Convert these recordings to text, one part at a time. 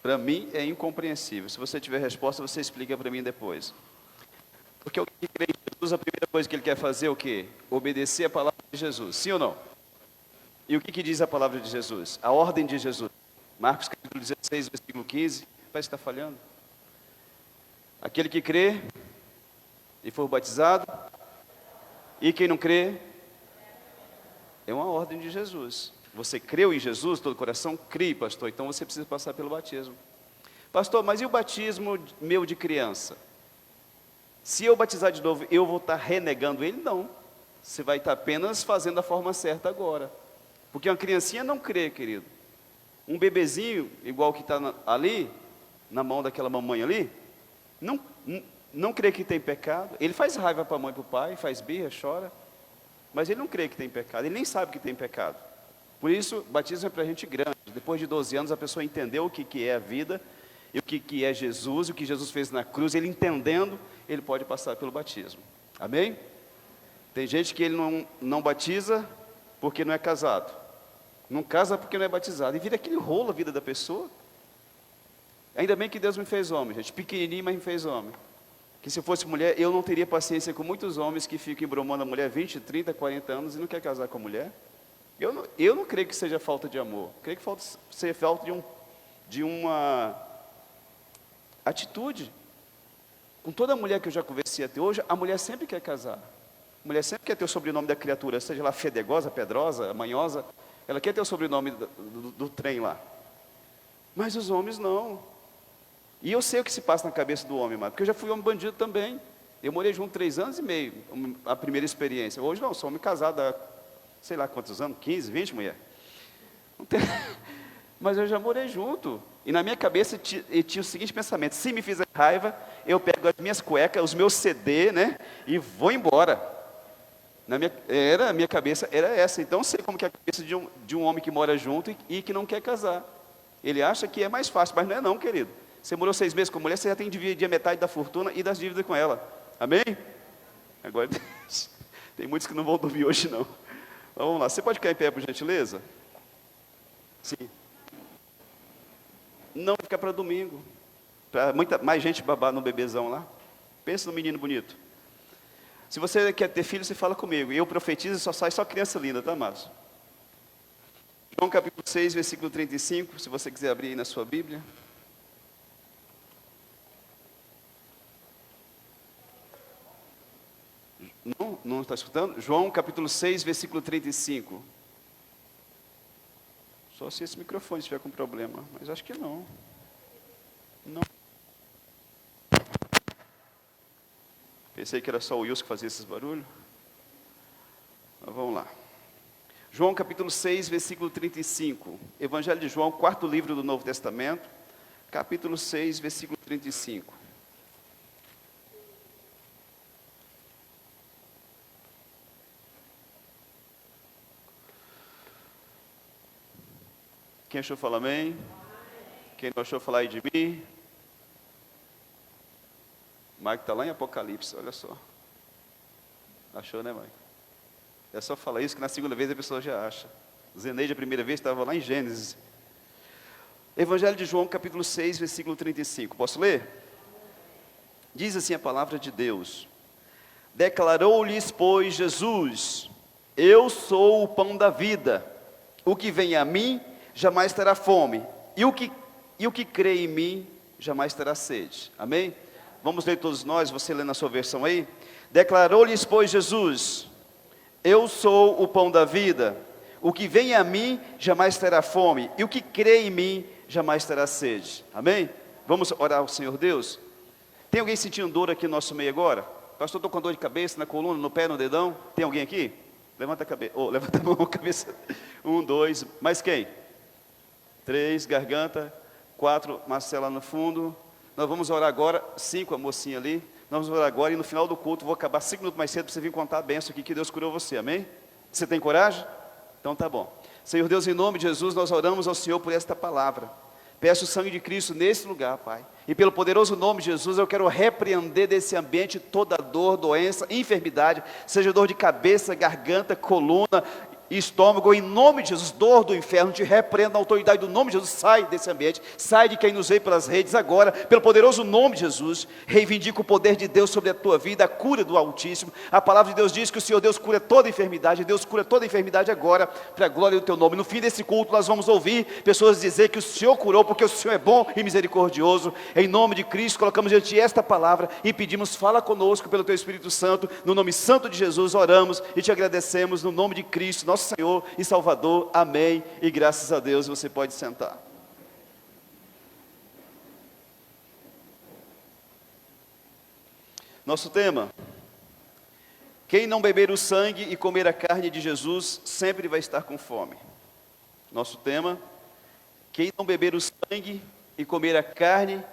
Para mim é incompreensível. Se você tiver resposta, você explica para mim depois. Porque o que crê em Jesus, a primeira coisa que ele quer fazer é o quê? Obedecer a palavra de Jesus, sim ou não? E o que diz a palavra de Jesus? A ordem de Jesus. Marcos capítulo 16, versículo 15. Parece que está falhando. Aquele que crê e for batizado, e quem não crê, é uma ordem de Jesus. Você creu em Jesus, todo coração? Crê, pastor. Então você precisa passar pelo batismo. Pastor, mas e o batismo meu de criança? Se eu batizar de novo, eu vou estar renegando ele? Não. Você vai estar apenas fazendo a forma certa agora. Porque uma criancinha não crê, querido. Um bebezinho, igual que está ali, na mão daquela mamãe ali, não crê que tem pecado. Ele faz raiva para a mãe e para o pai, faz birra, chora. Mas ele não crê que tem pecado, ele nem sabe que tem pecado. Por isso, batismo é para gente grande. Depois de 12 anos, a pessoa entendeu o que é a vida, e o que é Jesus, o que Jesus fez na cruz. Ele entendendo, ele pode passar pelo batismo. Amém? Tem gente que ele não batiza porque não é casado. Não casa porque não é batizado. E vira aquele rolo a vida da pessoa. Ainda bem que Deus me fez homem, gente. Pequenininho, mas me fez homem. Que se fosse mulher, eu não teria paciência com muitos homens que ficam embromando a mulher 20, 30, 40 anos e não quer casar com a mulher. Eu não creio que seja falta de amor. Creio que seja falta de uma atitude. Com toda mulher que eu já conversei até hoje, a mulher sempre quer casar. A mulher sempre quer ter o sobrenome da criatura, seja lá fedegosa, pedrosa, manhosa. Ela quer ter o sobrenome do trem lá. Mas os homens não. E eu sei o que se passa na cabeça do homem, porque eu já fui homem bandido também. Eu morei junto 3 anos e meio, a primeira experiência. Hoje não, sou homem casado há, sei lá quantos anos, 15, 20, mulher. Não tem... Mas eu já morei junto. E na minha cabeça tinha o seguinte pensamento: se me fizer raiva, eu pego as minhas cuecas, os meus CD, né, e vou embora. A minha cabeça era essa. Então eu sei como que é a cabeça de um homem que mora junto e que não quer casar. Ele acha que é mais fácil, mas não é não, querido. Você morou 6 meses com a mulher, você já tem que dividir a metade da fortuna e das dívidas com ela. Amém? Agora, tem muitos que não vão dormir hoje não. Então, vamos lá, você pode cair em pé, por gentileza? Sim. Não, fica para domingo. Para mais gente babar no bebezão lá. Pensa no menino bonito. Se você quer ter filho, você fala comigo. Eu profetizo e só sai só criança linda, tá, Márcio? João capítulo 6, versículo 35, se você quiser abrir aí na sua Bíblia. Não está escutando? João capítulo 6, versículo 35. Só se esse microfone estiver com problema, mas acho que não. Não. Pensei que era só o Wilson que fazia esses barulhos. Mas vamos lá. João capítulo 6, versículo 35. Evangelho de João, 4º livro do Novo Testamento. Capítulo 6, versículo 35. Quem achou, fala amém. Quem não achou, fala aí de mim. Mike está lá em Apocalipse, olha só. Achou, né, Mike? É só falar isso que na segunda vez a pessoa já acha. Zeneide, a primeira vez, estava lá em Gênesis. Evangelho de João, capítulo 6, versículo 35. Posso ler? Diz assim a palavra de Deus: declarou-lhes, pois, Jesus: eu sou o pão da vida. O que vem a mim jamais terá fome, e o que crê em mim jamais terá sede. Amém? Vamos ler todos nós, você lê na sua versão aí. Declarou-lhes, pois, Jesus: eu sou o pão da vida. O que vem a mim jamais terá fome, e o que crê em mim jamais terá sede. Amém? Vamos orar ao Senhor Deus. Tem alguém sentindo dor aqui no nosso meio agora? Pastor, estou com dor de cabeça, na coluna, no pé, no dedão. Tem alguém aqui? Levanta a cabeça, levanta a mão, cabeça. 1, 2, mais quem? 3, garganta. 4, Marcela no fundo. Nós vamos orar agora. 5, a mocinha ali. Nós vamos orar agora e no final do culto vou acabar 5 minutos mais cedo para você vir contar a bênção aqui que Deus curou você, amém? Você tem coragem? Então tá bom. Senhor Deus, em nome de Jesus, nós oramos ao Senhor por esta palavra. Peço o sangue de Cristo nesse lugar, Pai. E pelo poderoso nome de Jesus, eu quero repreender desse ambiente toda dor, doença, enfermidade, seja dor de cabeça, garganta, coluna, e estômago, em nome de Jesus, dor do inferno, te repreendo na autoridade do nome de Jesus, sai desse ambiente, sai de quem nos veio pelas redes agora, pelo poderoso nome de Jesus, reivindica o poder de Deus sobre a tua vida, a cura do Altíssimo. A palavra de Deus diz que o Senhor Deus cura toda enfermidade, Deus cura toda enfermidade agora, para a glória do teu nome. No fim desse culto nós vamos ouvir pessoas dizer que o Senhor curou, porque o Senhor é bom e misericordioso. Em nome de Cristo, colocamos diante de esta palavra e pedimos, fala conosco pelo teu Espírito Santo, no nome santo de Jesus oramos e te agradecemos no nome de Cristo, nosso Senhor e Salvador, amém, e graças a Deus. Você pode sentar. Nosso tema: quem não beber o sangue e comer a carne de Jesus, sempre vai estar com fome. Nosso tema: quem não beber o sangue e comer a carne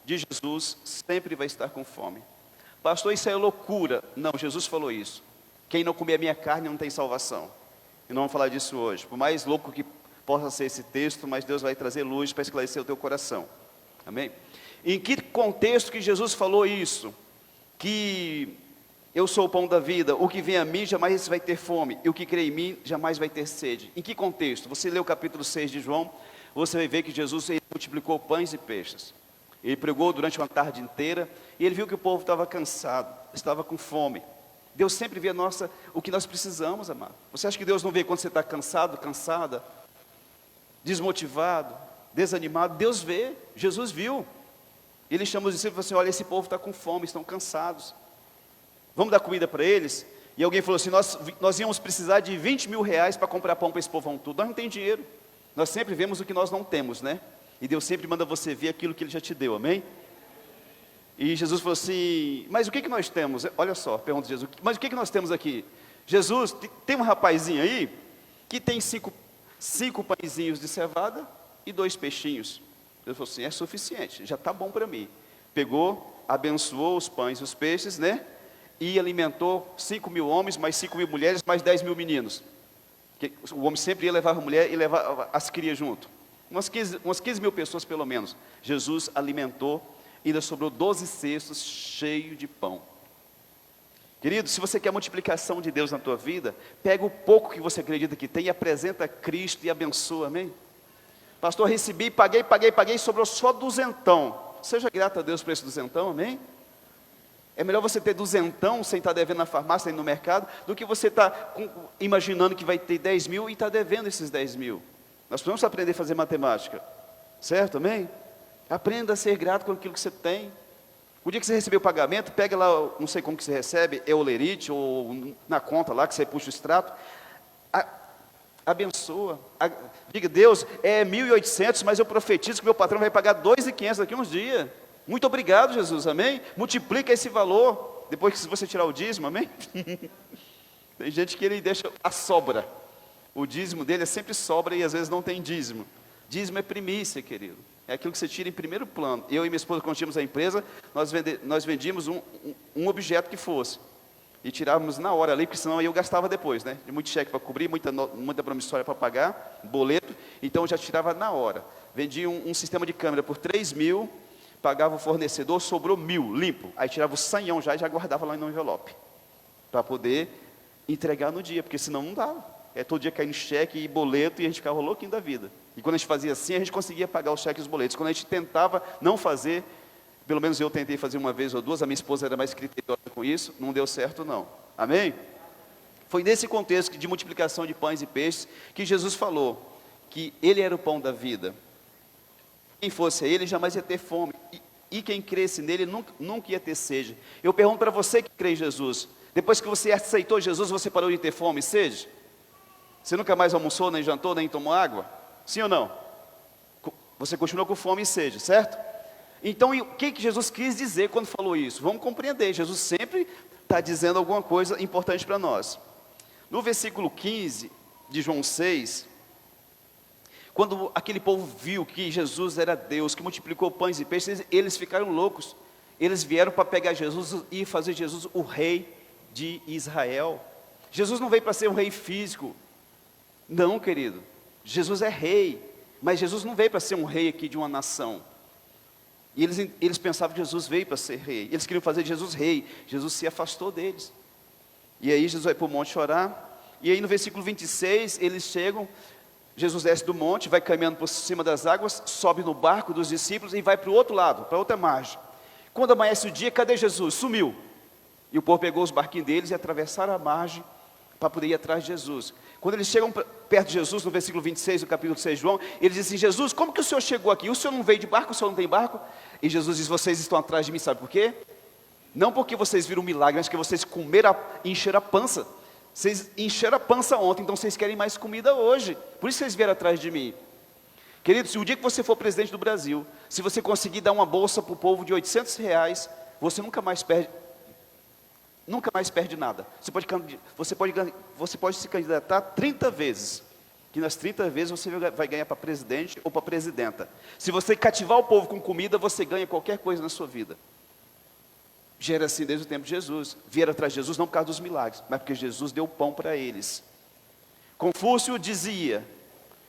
de Jesus, sempre vai estar com fome. Pastor, isso é loucura. Não, Jesus falou isso. Quem não comer a minha carne não tem salvação. E não vamos falar disso hoje. Por mais louco que possa ser esse texto, mas Deus vai trazer luz para esclarecer o teu coração. Amém? Em que contexto que Jesus falou isso? Que eu sou o pão da vida, o que vem a mim jamais vai ter fome, e o que crê em mim jamais vai ter sede. Em que contexto? Você lê o capítulo 6 de João, você vai ver que Jesus multiplicou pães e peixes. Ele pregou durante uma tarde inteira, e ele viu que o povo estava cansado, estava com fome. Deus sempre vê o que nós precisamos, amado. Você acha que Deus não vê quando você está cansado, cansada, desmotivado, desanimado? Deus vê, Jesus viu. Ele chama os discípulos e falou assim: olha, esse povo está com fome, estão cansados. Vamos dar comida para eles? E alguém falou assim: nós íamos precisar de 20 mil reais para comprar pão para esse povão tudo. Nós não temos dinheiro. Nós sempre vemos o que nós não temos, né? E Deus sempre manda você ver aquilo que Ele já te deu, amém? E Jesus falou assim: mas o que nós temos? Olha só, pergunta Jesus: mas o que nós temos aqui? Jesus, tem um rapazinho aí que tem cinco pãezinhos de cevada e 2 peixinhos. Jesus falou assim: é suficiente, já está bom para mim. Pegou, abençoou os pães e os peixes, né? E alimentou 5 mil homens, mais 5 mil mulheres, mais 10 mil meninos. O homem sempre ia levar a mulher e levar as crias junto. Umas 15 mil pessoas pelo menos. Jesus alimentou, ainda sobrou 12 cestos cheios de pão. Querido, se você quer a multiplicação de Deus na tua vida, pega o pouco que você acredita que tem e apresenta a Cristo e abençoa, amém? Pastor, recebi, paguei, sobrou só duzentão. Seja grato a Deus por esse duzentão, amém? É melhor você ter duzentão sem estar devendo na farmácia, nem no mercado, do que você estar imaginando que vai ter 10 mil e estar devendo esses 10 mil. Nós precisamos aprender a fazer matemática, certo, amém? Aprenda a ser grato com aquilo que você tem. O dia que você receber o pagamento, pega lá, não sei como que você recebe, é o lerite ou na conta lá que você puxa o extrato, abençoa, diga: Deus, é 1.800, mas eu profetizo que meu patrão vai pagar 2.500 daqui a uns dias. Muito obrigado, Jesus, amém? Multiplica esse valor, depois que você tirar o dízimo, amém? Tem gente que ele deixa a sobra, o dízimo dele é sempre sobra e às vezes não tem dízimo. Dízimo é primícia, querido, é aquilo que você tira em primeiro plano. Eu e minha esposa, quando tínhamos a empresa, nós vendíamos um objeto que fosse, e tirávamos na hora ali, porque senão eu gastava depois, né? Muito cheque para cobrir, muita promissória para pagar, boleto, então eu já tirava na hora. Vendia um sistema de câmera por 3 mil, pagava o fornecedor, sobrou 1.000, limpo. Aí tirava o sanhão já e já guardava lá no envelope, para poder entregar no dia, porque senão não dava. Todo dia caindo cheque e boleto, e a gente ficava louquinho da vida. E quando a gente fazia assim, a gente conseguia pagar os cheques e os boletos. Quando a gente tentava não fazer, pelo menos eu tentei fazer uma vez ou duas, a minha esposa era mais criteriosa com isso, não deu certo não, amém? Foi nesse contexto de multiplicação de pães e peixes, que Jesus falou, que Ele era o pão da vida. Quem fosse Ele, jamais ia ter fome, e quem cresce nele, nunca ia ter sede. Eu pergunto para você que crê em Jesus, depois que você aceitou Jesus, você parou de ter fome e sede? Você nunca mais almoçou, nem jantou, nem tomou água? Sim ou não? Você continuou com fome e sede, certo? Então, o que Jesus quis dizer quando falou isso? Vamos compreender, Jesus sempre está dizendo alguma coisa importante para nós. No versículo 15 de João 6, quando aquele povo viu que Jesus era Deus, que multiplicou pães e peixes, eles ficaram loucos. Eles vieram para pegar Jesus e fazer Jesus o rei de Israel. Jesus não veio para ser um rei físico. Não, querido. Jesus é rei, mas Jesus não veio para ser um rei aqui de uma nação. E eles pensavam que Jesus veio para ser rei. Eles queriam fazer Jesus rei. Jesus se afastou deles. E aí Jesus vai para o monte orar. E aí no versículo 26, eles chegam, Jesus desce do monte, vai caminhando por cima das águas, sobe no barco dos discípulos e vai para o outro lado, para outra margem. Quando amanhece o dia, cadê Jesus? Sumiu. E o povo pegou os barquinhos deles e atravessaram a margem para poder ir atrás de Jesus. Quando eles chegam perto de Jesus, no versículo 26 do capítulo 6 de João, eles dizem assim: Jesus, como que o Senhor chegou aqui? O Senhor não veio de barco, o Senhor não tem barco? E Jesus diz: vocês estão atrás de mim, sabe por quê? Não porque vocês viram um milagre, mas porque vocês comeram e encheram a pança. Vocês encheram a pança ontem, então vocês querem mais comida hoje. Por isso vocês vieram atrás de mim. Querido, se o dia que você for presidente do Brasil, se você conseguir dar uma bolsa para o povo de R$ 800, você nunca mais perde nada. Você pode se candidatar 30 vezes, que nas 30 vezes você vai ganhar para presidente ou para presidenta. Se você cativar o povo com comida, você ganha qualquer coisa na sua vida. Já era assim desde o tempo de Jesus. Vieram atrás de Jesus não por causa dos milagres, mas porque Jesus deu pão para eles. Confúcio dizia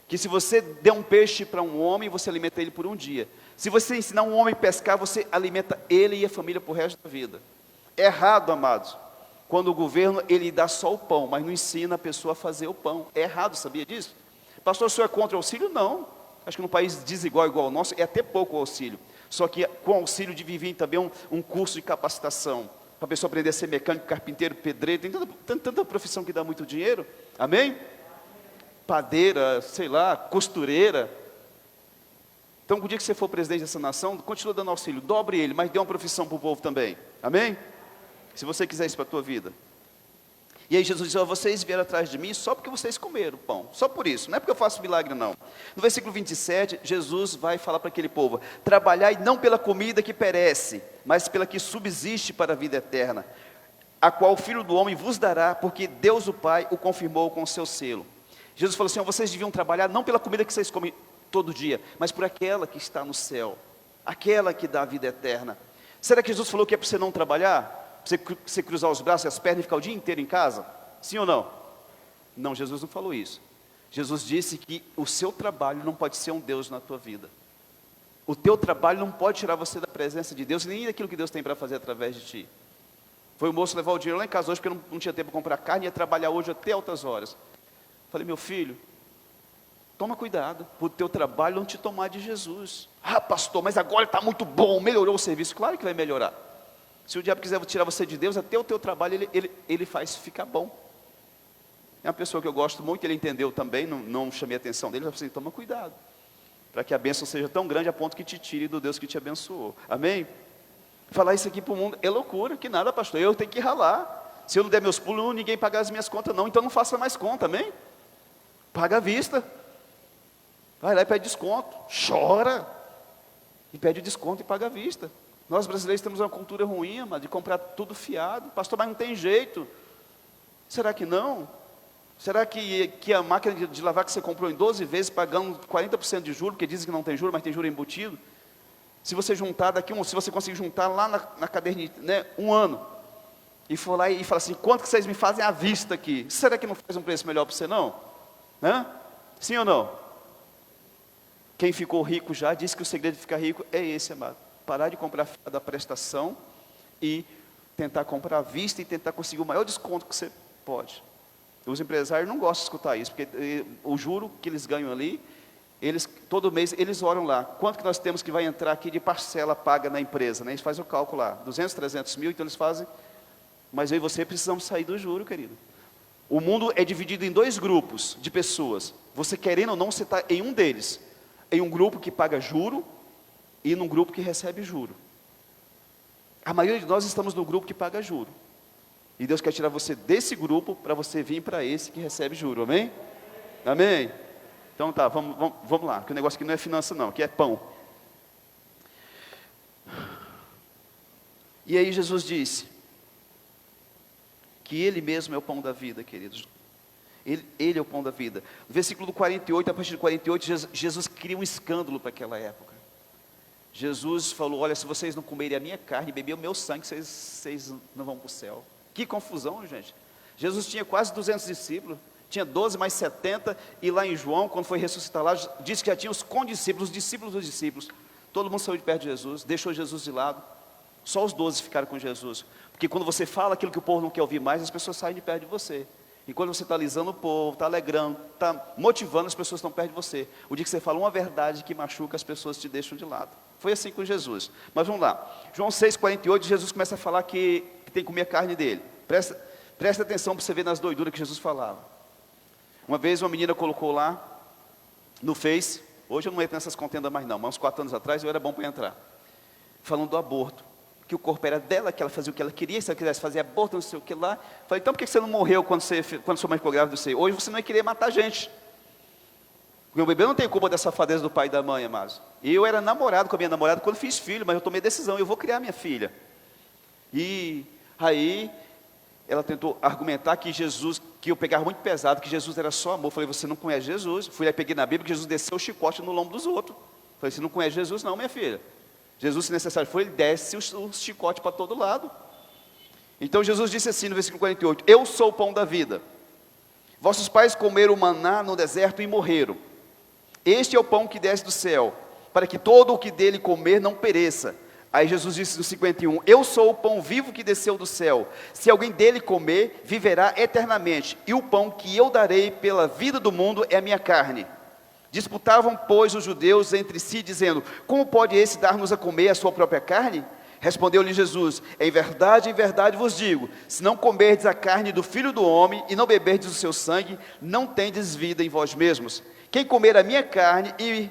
que se você der um peixe para um homem, você alimenta ele por um dia. Se você ensinar um homem a pescar, você alimenta ele e a família por resto da vida. É errado, amados, quando o governo ele dá só o pão, mas não ensina a pessoa a fazer o pão. É errado, sabia disso? Pastor, o senhor é contra o auxílio? Não. Acho que num país desigual igual ao nosso, é até pouco o auxílio. Só que com o auxílio devia vir também um curso de capacitação, para a pessoa aprender a ser mecânico, carpinteiro, pedreiro. Tem tanta profissão que dá muito dinheiro. Amém? Padeira, sei lá, costureira. Então, o dia que você for presidente dessa nação, continua dando auxílio, dobre ele, mas dê uma profissão para o povo também. Amém? Se você quiser isso para a tua vida. E aí Jesus disse: vocês vieram atrás de mim só porque vocês comeram pão, só por isso, não é porque eu faço milagre não. No versículo 27, Jesus vai falar para aquele povo: trabalhai não pela comida que perece, mas pela que subsiste para a vida eterna, a qual o Filho do Homem vos dará, porque Deus o Pai o confirmou com o seu selo. Jesus falou assim: vocês deviam trabalhar não pela comida que vocês comem todo dia, mas por aquela que está no céu, aquela que dá a vida eterna. Será que Jesus falou que é para você não trabalhar? Você cruzar os braços e as pernas e ficar o dia inteiro em casa? Sim ou não? Não, Jesus não falou isso. Jesus disse que o seu trabalho não pode ser um Deus na tua vida. O teu trabalho não pode tirar você da presença de Deus, nem daquilo que Deus tem para fazer através de ti. Foi o moço levar o dinheiro lá em casa hoje, porque não tinha tempo para comprar carne, ia trabalhar hoje até altas horas. Falei: meu filho, toma cuidado, para o teu trabalho não te tomar de Jesus. Ah, pastor, mas agora está muito bom, melhorou o serviço. Claro que vai melhorar. Se o diabo quiser tirar você de Deus, até o teu trabalho ele faz ficar bom. É uma pessoa que eu gosto muito, ele entendeu também, não chamei a atenção dele, ele falou assim: toma cuidado, para que a bênção seja tão grande a ponto que te tire do Deus que te abençoou. Amém? Falar isso aqui para o mundo é loucura, que nada, pastor, eu tenho que ralar. Se eu não der meus pulos, ninguém pagar as minhas contas não, então não faça mais conta, amém? Paga à vista. Vai lá e pede desconto, chora, e pede desconto e paga à vista. Nós brasileiros temos uma cultura ruim, amado, de comprar tudo fiado. Pastor, mas não tem jeito. Será que não? Será que a máquina de lavar que você comprou em 12 vezes, pagando 40% de juros, porque dizem que não tem juros, mas tem juro embutido? Se você juntar se você conseguir juntar lá na caderneta, né, um ano, e for lá e falar assim: quanto que vocês me fazem à vista aqui? Será que não faz um preço melhor para você não? Hã? Sim ou não? Quem ficou rico já disse que o segredo de ficar rico é esse, amado: parar de comprar da prestação e tentar comprar à vista e tentar conseguir o maior desconto que você pode. Os empresários não gostam de escutar isso, porque o juro que eles ganham ali, todo mês eles oram lá: quanto que nós temos que vai entrar aqui de parcela paga na empresa, né? Eles fazem o cálculo lá, 200, 300 mil, então eles fazem, mas eu e você precisamos sair do juro, querido. O mundo é dividido em dois grupos de pessoas, você querendo ou não, você está em um deles, em um grupo que paga juro, e num grupo que recebe juro. A maioria de nós estamos no grupo que paga juro. E Deus quer tirar você desse grupo para você vir para esse que recebe juro, amém? Amém? Então tá, vamos lá, que o negócio aqui não é finança não, aqui é pão. E aí Jesus disse que Ele mesmo é o pão da vida, queridos. Ele é o pão da vida. No versículo 48, a partir do 48, Jesus cria um escândalo para aquela época. Jesus falou: olha, se vocês não comerem a minha carne e beberem o meu sangue, vocês não vão para o céu. Que confusão, gente. Jesus tinha quase 200 discípulos, tinha 12 mais 70, e lá em João, quando foi ressuscitar lá, disse que já tinha os condiscípulos, os discípulos dos discípulos. Todo mundo saiu de perto de Jesus, deixou Jesus de lado. Só os 12 ficaram com Jesus. Porque quando você fala aquilo que o povo não quer ouvir mais, as pessoas saem de perto de você. E quando você está alisando o povo, está alegrando, está motivando, as pessoas estão perto de você. O dia que você fala uma verdade que machuca, as pessoas te deixam de lado. Foi assim com Jesus. Mas vamos lá. João 6,48, Jesus começa a falar que tem que comer a carne dele. Presta atenção para você ver nas doiduras que Jesus falava. Uma vez uma menina colocou lá, no Face, hoje eu não entro nessas contendas mais não, mas uns 4 anos atrás eu era bom para entrar. Falando do aborto. Que o corpo era dela, que ela fazia o que ela queria, se ela quisesse fazer aborto, não sei o que lá. Falei, então por que você não morreu quando sua mãe ficou grávida de você? Hoje você não ia querer matar gente. Porque o bebê não tem culpa da safadeza do pai e da mãe, amados. Eu era namorado com a minha namorada quando fiz filho, mas eu tomei decisão, eu vou criar minha filha. E aí, ela tentou argumentar que Jesus, que eu pegava muito pesado, que Jesus era só amor. Falei, você não conhece Jesus? Fui lá e peguei na Bíblia que Jesus desceu o chicote no lombo dos outros. Falei, você não conhece Jesus não, minha filha. Jesus, se necessário for, ele desce o chicote para todo lado. Então Jesus disse assim no versículo 48, eu sou o pão da vida. Vossos pais comeram o maná no deserto e morreram. Este é o pão que desce do céu, para que todo o que dele comer não pereça. Aí Jesus disse no 51, eu sou o pão vivo que desceu do céu. Se alguém dele comer, viverá eternamente. E o pão que eu darei pela vida do mundo é a minha carne. Disputavam, pois, os judeus entre si, dizendo, como pode esse dar-nos a comer a sua própria carne? Respondeu-lhe Jesus, em verdade vos digo, se não comerdes a carne do Filho do Homem, e não beberdes o seu sangue, não tendes vida em vós mesmos. Quem comer a minha carne e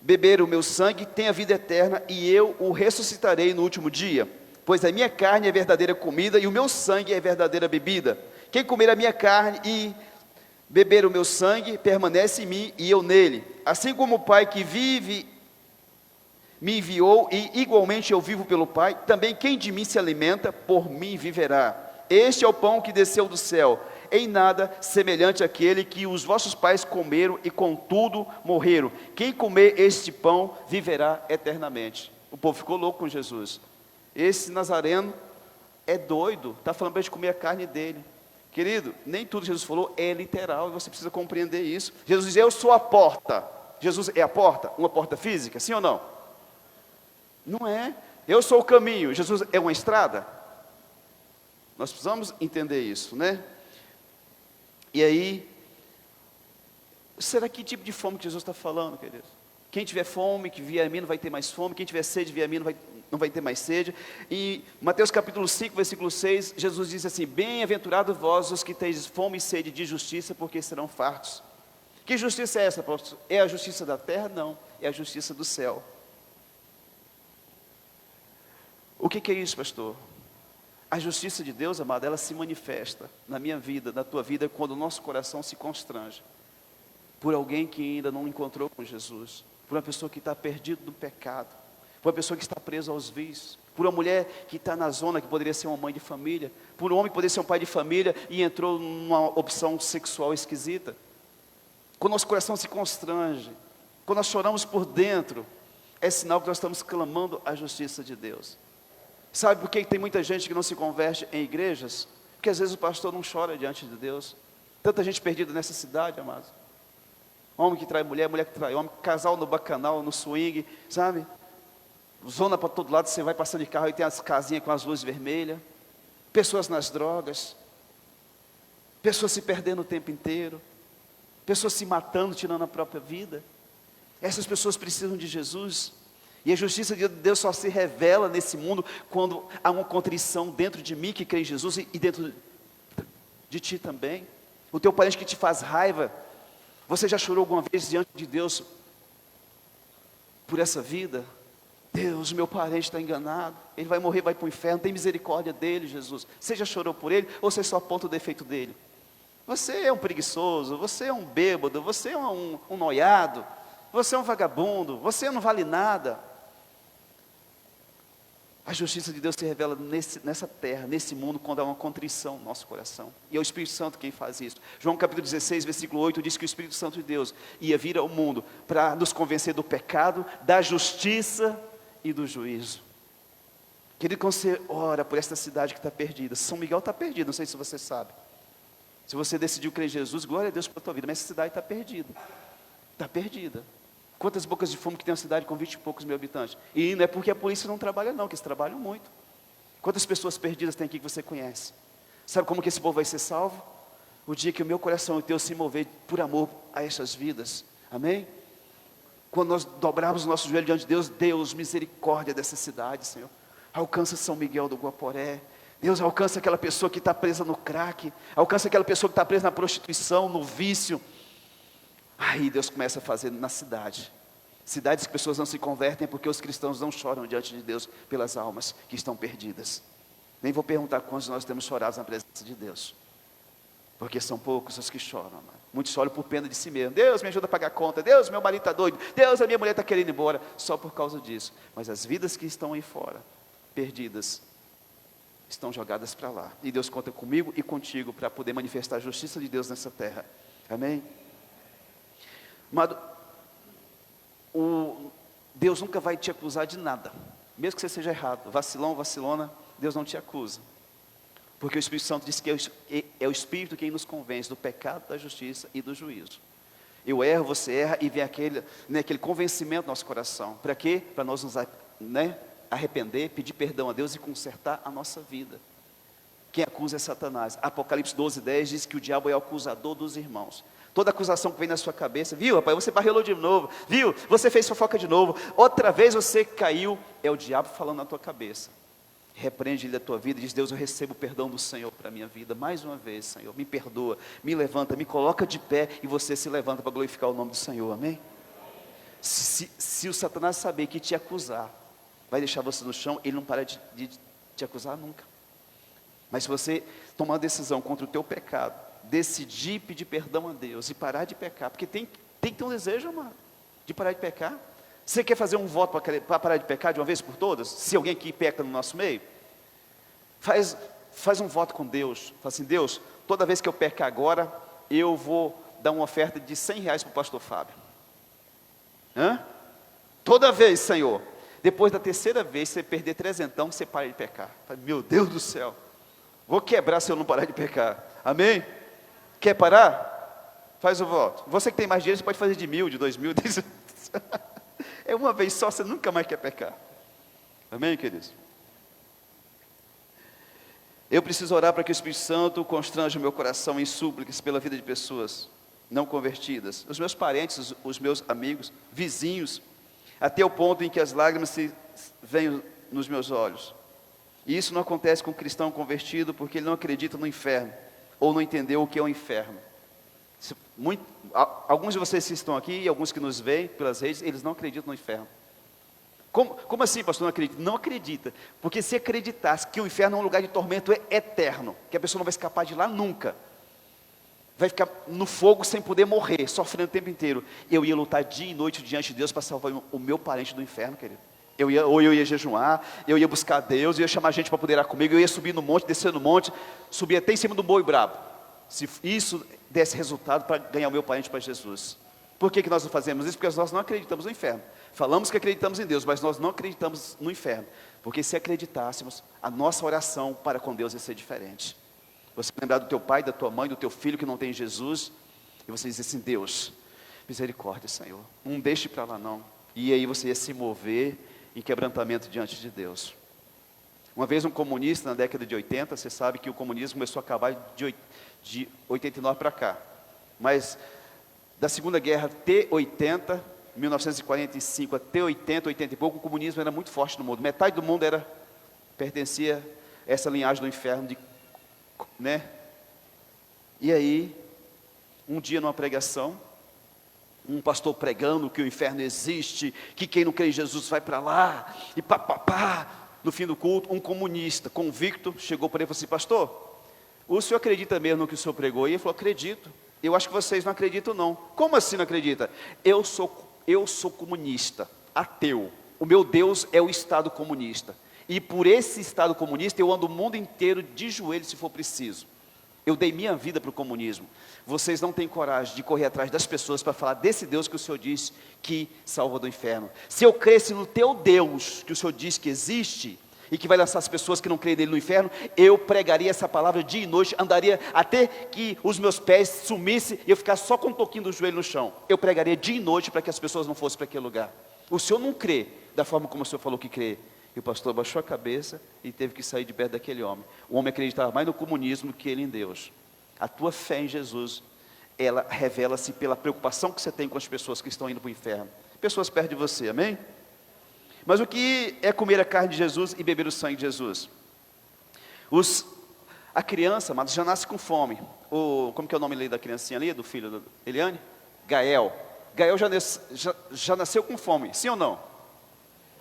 beber o meu sangue, tem a vida eterna, e eu o ressuscitarei no último dia. Pois a minha carne é verdadeira comida, e o meu sangue é verdadeira bebida. Quem comer a minha carne e beber o meu sangue, permanece em mim e eu nele. Assim como o Pai que vive me enviou e igualmente eu vivo pelo Pai, também quem de mim se alimenta, por mim viverá. Este é o pão que desceu do céu, em nada semelhante àquele que os vossos pais comeram e contudo morreram. Quem comer este pão viverá eternamente. O povo ficou louco com Jesus. Esse Nazareno é doido, está falando para a gente comer a carne dele. Querido, nem tudo que Jesus falou é literal, e você precisa compreender isso. Jesus diz, eu sou a porta. Jesus é a porta? Uma porta física, sim ou não? Não é. Eu sou o caminho. Jesus é uma estrada? Nós precisamos entender isso, né? E aí, será que tipo de fome que Jesus está falando, querido? Quem tiver fome, que vier a mim, não vai ter mais fome. Quem tiver sede, vier a mim, não vai ter mais sede. E Mateus capítulo 5, versículo 6, Jesus diz assim, bem-aventurados vós os que tendes fome e sede de justiça, porque serão fartos. Que justiça é essa, apóstolo? É a justiça da terra? Não, é a justiça do céu. O que é isso, pastor? A justiça de Deus, amado, ela se manifesta na minha vida, na tua vida, quando o nosso coração se constrange por alguém que ainda não encontrou com Jesus, por uma pessoa que está perdida no pecado, por uma pessoa que está presa aos vícios, por uma mulher que está na zona, que poderia ser uma mãe de família, por um homem que poderia ser um pai de família e entrou numa opção sexual esquisita. Quando nosso coração se constrange, quando nós choramos por dentro, é sinal que nós estamos clamando a justiça de Deus. Sabe por que tem muita gente que não se converte em igrejas? Porque às vezes o pastor não chora diante de Deus. Tanta gente perdida nessa cidade, amados. Homem que trai mulher, mulher que trai homem, casal no bacanal, no swing, sabe? Zona para todo lado, você vai passando de carro e tem as casinhas com as luzes vermelhas. Pessoas nas drogas. Pessoas se perdendo o tempo inteiro. Pessoas se matando, tirando a própria vida. Essas pessoas precisam de Jesus. E a justiça de Deus só se revela nesse mundo quando há uma contrição dentro de mim que crê em Jesus e dentro de ti também. O teu parente que te faz raiva, você já chorou alguma vez diante de Deus por essa vida? Deus, meu parente está enganado, ele vai morrer, vai para o inferno, tem misericórdia dele, Jesus. Você já chorou por ele ou você só aponta o defeito dele? Você é um preguiçoso, você é um bêbado, você é um noiado, você é um vagabundo, você não vale nada. A justiça de Deus se revela nessa terra, nesse mundo, quando há uma contrição no nosso coração. E é o Espírito Santo quem faz isso. João capítulo 16, versículo 8, diz que o Espírito Santo de Deus ia vir ao mundo para nos convencer do pecado, da justiça e do juízo. Querido, quando você ora por esta cidade que está perdida, São Miguel está perdido, não sei se você sabe. Se você decidiu crer em Jesus, glória a Deus pela tua vida, mas essa cidade está perdida. Está perdida. Quantas bocas de fumo que tem uma cidade com 20 e poucos mil habitantes? E não é porque a polícia não trabalha não, que eles trabalham muito. Quantas pessoas perdidas tem aqui que você conhece? Sabe como que esse povo vai ser salvo? O dia que o meu coração e o teu se mover por amor a essas vidas. Amém? Quando nós dobrarmos o nosso joelho diante de Deus, Deus, misericórdia dessa cidade, Senhor. Alcança São Miguel do Guaporé. Deus, alcança aquela pessoa que está presa no crack. Alcança aquela pessoa que está presa na prostituição, no vício. Aí Deus começa a fazer na cidade. Cidades que pessoas não se convertem porque os cristãos não choram diante de Deus pelas almas que estão perdidas. Nem vou perguntar quantos nós temos chorado na presença de Deus. Porque são poucos os que choram, amado. Muitos choram por pena de si mesmo. Deus, me ajuda a pagar a conta. Deus, meu marido está doido. Deus, a minha mulher está querendo ir embora. Só por causa disso. Mas as vidas que estão aí fora, perdidas, estão jogadas para lá. E Deus conta comigo e contigo para poder manifestar a justiça de Deus nessa terra. Amém? Amado, Deus nunca vai te acusar de nada. Mesmo que você seja errado, vacilão, vacilona, Deus não te acusa. Porque o Espírito Santo diz que é o Espírito quem nos convence do pecado, da justiça e do juízo. Eu erro, você erra, e vem aquele convencimento no nosso coração. Para quê? Para nós nos arrepender, pedir perdão a Deus e consertar a nossa vida. Quem acusa é Satanás. Apocalipse 12:10 diz que o diabo é o acusador dos irmãos. Toda acusação que vem na sua cabeça, viu, rapaz, você barrelou de novo, viu, você fez fofoca de novo, outra vez você caiu, é o diabo falando na tua cabeça. Repreende ele da tua vida e diz: Deus, eu recebo o perdão do Senhor para a minha vida, mais uma vez, Senhor, me perdoa, me levanta, me coloca de pé, e você se levanta para glorificar o nome do Senhor, amém? Se o Satanás saber que te acusar, vai deixar você no chão, ele não para de te acusar nunca. Mas se você tomar uma decisão contra o teu pecado, decidir pedir perdão a Deus e parar de pecar, porque tem que ter um desejo, amado, de parar de pecar. Você quer fazer um voto para parar de pecar de uma vez por todas? Se alguém aqui peca no nosso meio, faz um voto com Deus. Fala assim: Deus, toda vez que eu pecar agora, eu vou dar uma oferta de R$100 para o pastor Fábio. Toda vez, Senhor. Depois da terceira vez, você perder 300, você para de pecar. Meu Deus do céu, vou quebrar se eu não parar de pecar. Amém? Quer parar? Faz o voto. Você que tem mais dinheiro, você pode fazer de 1.000, de 2.000. É uma vez só, você nunca mais quer pecar. Amém, queridos? Eu preciso orar para que o Espírito Santo constranja o meu coração em súplicas pela vida de pessoas não convertidas, os meus parentes, os meus amigos, vizinhos, até o ponto em que as lágrimas se venham nos meus olhos. E isso não acontece com um cristão convertido porque ele não acredita no inferno, ou não entendeu o que é o inferno. Alguns de vocês que estão aqui, e alguns que nos veem pelas redes, eles não acreditam no inferno. Como assim, pastor, não acredita? Não acredita, porque se acreditasse que o inferno é um lugar de tormento eterno, que a pessoa não vai escapar de lá nunca, vai ficar no fogo sem poder morrer, sofrendo o tempo inteiro, eu ia lutar dia e noite diante de Deus para salvar o meu parente do inferno, querido. Eu ia jejuar, eu ia buscar Deus, eu ia chamar gente para poder ir comigo, eu ia subir no monte, descer no monte, subir até em cima do boi brabo, se isso desse resultado para ganhar o meu parente para Jesus. Por que nós não fazemos isso? Porque nós não acreditamos no inferno. Falamos que acreditamos em Deus, mas nós não acreditamos no inferno. Porque se acreditássemos, a nossa oração para com Deus ia ser diferente. Você lembrar do teu pai, da tua mãe, do teu filho que não tem Jesus, e você diz assim: Deus, misericórdia, Senhor, não deixe para lá não. E aí você ia se mover em quebrantamento diante de Deus. Uma vez um comunista na década de 80, você sabe que o comunismo começou a acabar de 89 para cá. Mas da Segunda Guerra T80, 1945 até 80 e pouco, o comunismo era muito forte no mundo. Metade do mundo pertencia a essa linhagem do inferno, né? E aí, um dia numa pregação, um pastor pregando que o inferno existe, que quem não crê em Jesus vai para lá, e no fim do culto, um comunista convicto chegou para ele e falou assim: pastor, o senhor acredita mesmo no que o senhor pregou? E ele falou: acredito. Eu acho que vocês não acreditam não. Como assim não acredita? Eu sou comunista, ateu. O meu Deus é o Estado comunista. E por esse Estado comunista eu ando o mundo inteiro de joelhos se for preciso. Eu dei minha vida para o comunismo. Vocês não têm coragem de correr atrás das pessoas para falar desse Deus que o Senhor disse que salva do inferno. Se eu cresce no teu Deus, que o Senhor diz que existe, e que vai lançar as pessoas que não creem nele no inferno, eu pregaria essa palavra dia e noite, andaria até que os meus pés sumissem e eu ficasse só com um toquinho do joelho no chão. Eu pregaria dia e noite para que as pessoas não fossem para aquele lugar. O Senhor não crê da forma como o Senhor falou que crê. E o pastor baixou a cabeça e teve que sair de perto daquele homem. O homem acreditava mais no comunismo que ele em Deus. A tua fé em Jesus, ela revela-se pela preocupação que você tem com as pessoas que estão indo para o inferno. Pessoas perto de você, amém? Mas o que é comer a carne de Jesus e beber o sangue de Jesus? A criança, mas já nasce com fome. Como que é o nome da criancinha ali, do filho da Eliane? Gael. Gael já nasceu com fome, sim ou não?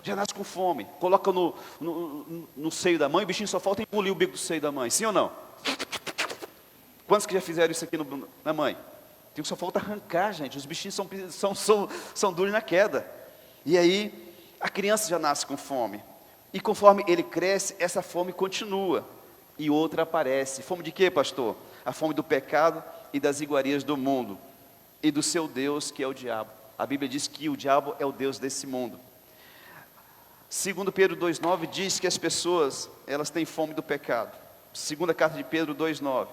Já nasce com fome. Coloca no seio da mãe, o bichinho só falta engolir o bico do seio da mãe, sim ou não? Quantos que já fizeram isso aqui na mãe? Só falta arrancar, gente. Os bichinhos são duros na queda. E aí, a criança já nasce com fome. E conforme ele cresce, essa fome continua. E outra aparece. Fome de quê, pastor? A fome do pecado e das iguarias do mundo. E do seu Deus, que é o diabo. A Bíblia diz que o diabo é o Deus desse mundo. Segundo Pedro 2,9 diz que as pessoas, elas têm fome do pecado. Segunda carta de Pedro 2,9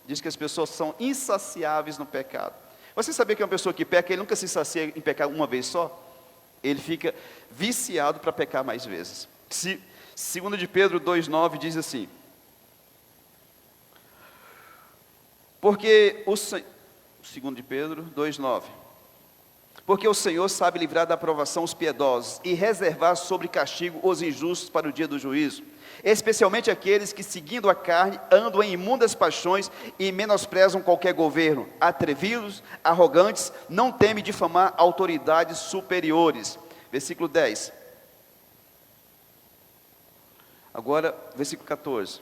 diz que as pessoas são insaciáveis no pecado. Você sabia que uma pessoa que peca, ele nunca se sacia em pecar uma vez só? Ele fica viciado para pecar mais vezes. Segunda de Pedro 2,9 diz assim: porque segundo de Pedro 2,9, porque o Senhor sabe livrar da aprovação os piedosos e reservar sobre castigo os injustos para o dia do juízo, especialmente aqueles que, seguindo a carne, andam em imundas paixões e menosprezam qualquer governo, atrevidos, arrogantes, não temem difamar autoridades superiores. Versículo 10. Agora, versículo 14.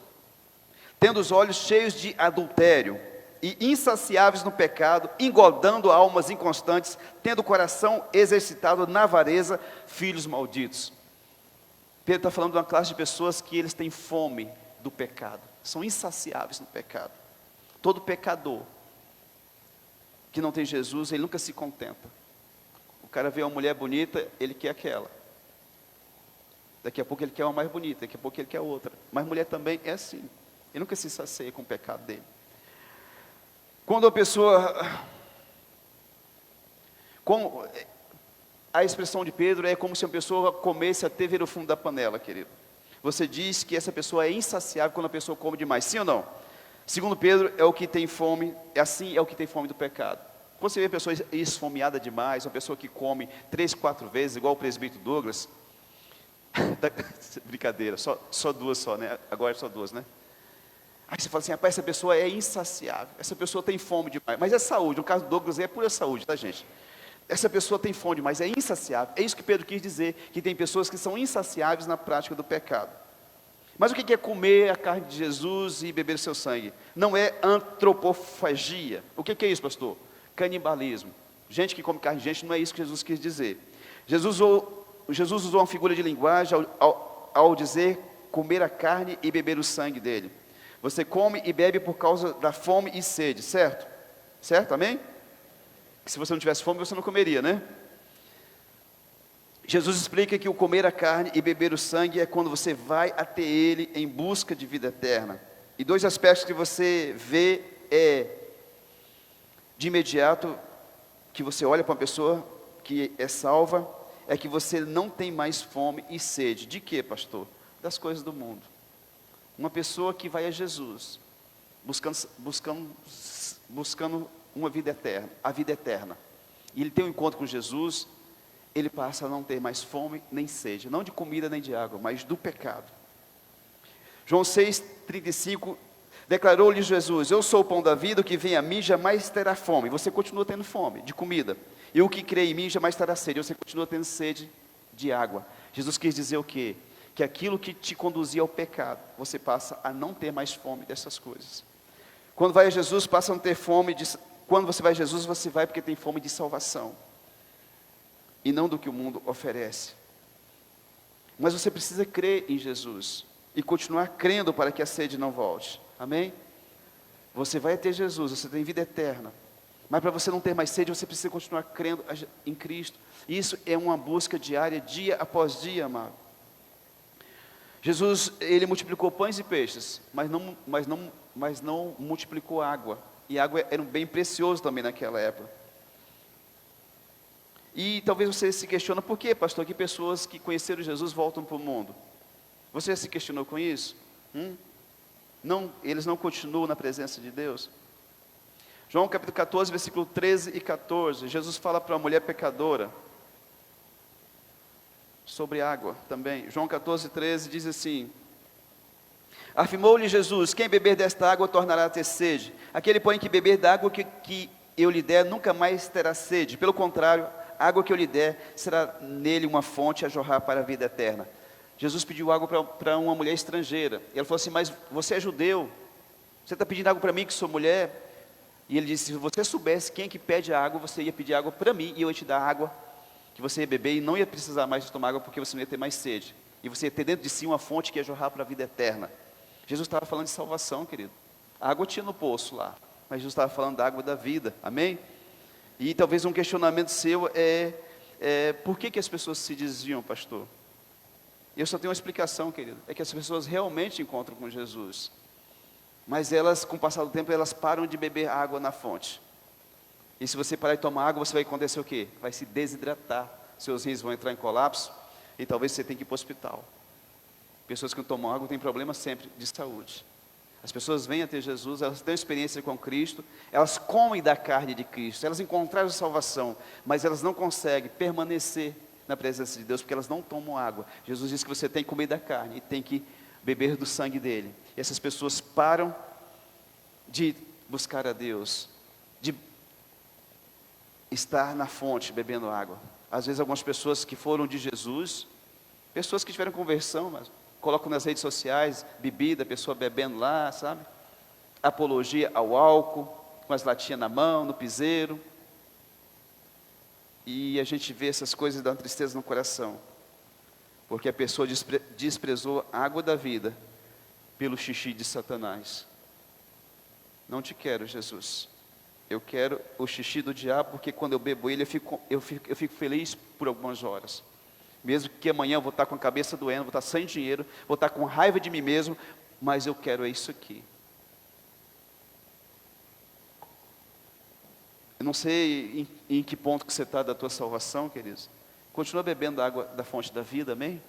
Tendo os olhos cheios de adultério e insaciáveis no pecado, engordando almas inconstantes, tendo o coração exercitado na avareza, filhos malditos. Pedro está falando de uma classe de pessoas que eles têm fome do pecado, são insaciáveis no pecado. Todo pecador que não tem Jesus, ele nunca se contenta. O cara vê uma mulher bonita, ele quer aquela. Daqui a pouco ele quer uma mais bonita, daqui a pouco ele quer outra. Mas mulher também é assim, ele nunca se sacia com o pecado dele. Quando a pessoa... A expressão de Pedro é como se uma pessoa comesse até ver o fundo da panela, querido. Você diz que essa pessoa é insaciável quando a pessoa come demais, sim ou não? Segundo Pedro, é o que tem fome, é o que tem fome do pecado. Quando você vê a pessoa esfomeada demais, uma pessoa que come 3, 4 vezes, igual o presbítero Douglas, brincadeira, só 2 só, né? Agora é só 2, né? Aí você fala assim, rapaz, essa pessoa é insaciável, essa pessoa tem fome demais, mas é saúde, no caso do Douglas é pura saúde, tá, gente? Essa pessoa tem fome, mas é insaciável. É isso que Pedro quis dizer, que tem pessoas que são insaciáveis na prática do pecado. Mas o que é comer a carne de Jesus e beber o seu sangue? Não é antropofagia. O que é isso, pastor? Canibalismo. Gente que come carne de gente, não é isso que Jesus quis dizer. Jesus usou uma figura de linguagem ao dizer comer a carne e beber o sangue dele. Você come e bebe por causa da fome e sede, certo? Certo, amém? Se você não tivesse fome, você não comeria, né? Jesus explica que o comer a carne e beber o sangue é quando você vai até Ele em busca de vida eterna. E 2 aspectos que você vê de imediato, que você olha para uma pessoa que é salva, é que você não tem mais fome e sede. De quê, pastor? Das coisas do mundo. Uma pessoa que vai a Jesus, buscando uma vida eterna, a vida eterna, e ele tem um encontro com Jesus, ele passa a não ter mais fome nem sede, não de comida nem de água, mas do pecado. João 6,35, declarou-lhe Jesus: eu sou o pão da vida, o que vem a mim jamais terá fome. Você continua tendo fome de comida, e o que crê em mim jamais terá sede. Você continua tendo sede de água. Jesus quis dizer o quê? Que aquilo que te conduzia ao pecado, você passa a não ter mais fome dessas coisas. Quando vai a Jesus, passa a não ter fome quando você vai a Jesus, você vai porque tem fome de salvação, e não do que o mundo oferece. Mas você precisa crer em Jesus, e continuar crendo para que a sede não volte, amém? Você vai ter Jesus, você tem vida eterna, mas para você não ter mais sede, você precisa continuar crendo em Cristo. Isso é uma busca diária, dia após dia, amado. Jesus, ele multiplicou pães e peixes, mas não multiplicou água. E água era um bem precioso também naquela época. E talvez você se questione, por que, pastor, que pessoas que conheceram Jesus voltam para o mundo? Você se questionou com isso? Não, eles não continuam na presença de Deus? João capítulo 14, versículo 13 e 14. Jesus fala para uma mulher pecadora sobre água também. João 14, 13 diz assim: afirmou-lhe Jesus: quem beber desta água tornará a ter sede. Aquele, porém, que beber da água que eu lhe der, nunca mais terá sede. Pelo contrário, a água que eu lhe der será nele uma fonte a jorrar para a vida eterna. Jesus pediu água para uma mulher estrangeira. E ela falou assim: mas você é judeu, você está pedindo água para mim que sou mulher? E ele disse: se você soubesse quem é que pede a água, você ia pedir água para mim e eu ia te dar água que você ia beber e não ia precisar mais de tomar água, porque você não ia ter mais sede. E você ia ter dentro de si uma fonte que ia jorrar para a vida eterna. Jesus estava falando de salvação, querido. A água tinha no poço lá, mas Jesus estava falando da água da vida, amém? E talvez um questionamento seu por que as pessoas se desviam, pastor? Eu só tenho uma explicação, querido, é que as pessoas realmente encontram com Jesus, mas elas, com o passar do tempo, elas param de beber água na fonte. E se você parar de tomar água, você vai acontecer o quê? Vai se desidratar, seus rins vão entrar em colapso, e talvez você tenha que ir para o hospital. Pessoas que não tomam água têm problemas sempre de saúde. As pessoas vêm até Jesus, elas têm experiência com Cristo, elas comem da carne de Cristo, elas encontraram salvação, mas elas não conseguem permanecer na presença de Deus, porque elas não tomam água. Jesus disse que você tem que comer da carne, e tem que beber do sangue dele. E essas pessoas param de buscar a Deus, de estar na fonte bebendo água. Às vezes algumas pessoas que foram de Jesus, pessoas que tiveram conversão, mas colocam nas redes sociais, bebida, a pessoa bebendo lá, sabe? Apologia ao álcool, com as latinhas na mão, no piseiro. E a gente vê essas coisas dando tristeza no coração, porque a pessoa desprezou a água da vida pelo xixi de Satanás. Não te quero, Jesus. Eu quero o xixi do diabo, porque quando eu bebo ele, eu fico feliz por algumas horas. Mesmo que amanhã eu vou estar com a cabeça doendo, vou estar sem dinheiro, vou estar com raiva de mim mesmo, mas eu quero isso aqui. Eu não sei em que ponto que você está da tua salvação, queridos. Continua bebendo a água da fonte da vida, amém?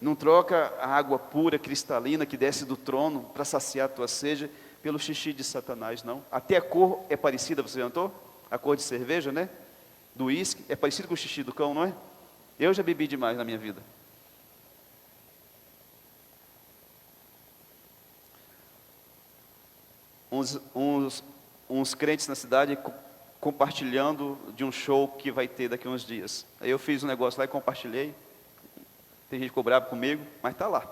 Não troca a água pura, cristalina, que desce do trono para saciar a tua sede, pelo xixi de Satanás, não. Até a cor é parecida, você já notou? A cor de cerveja, né? Do uísque, é parecido com o xixi do cão, não é? Eu já bebi demais na minha vida. Uns crentes na cidade compartilhando de um show que vai ter daqui a uns dias. Aí eu fiz um negócio lá e compartilhei. Tem gente que ficou bravo comigo, mas está lá.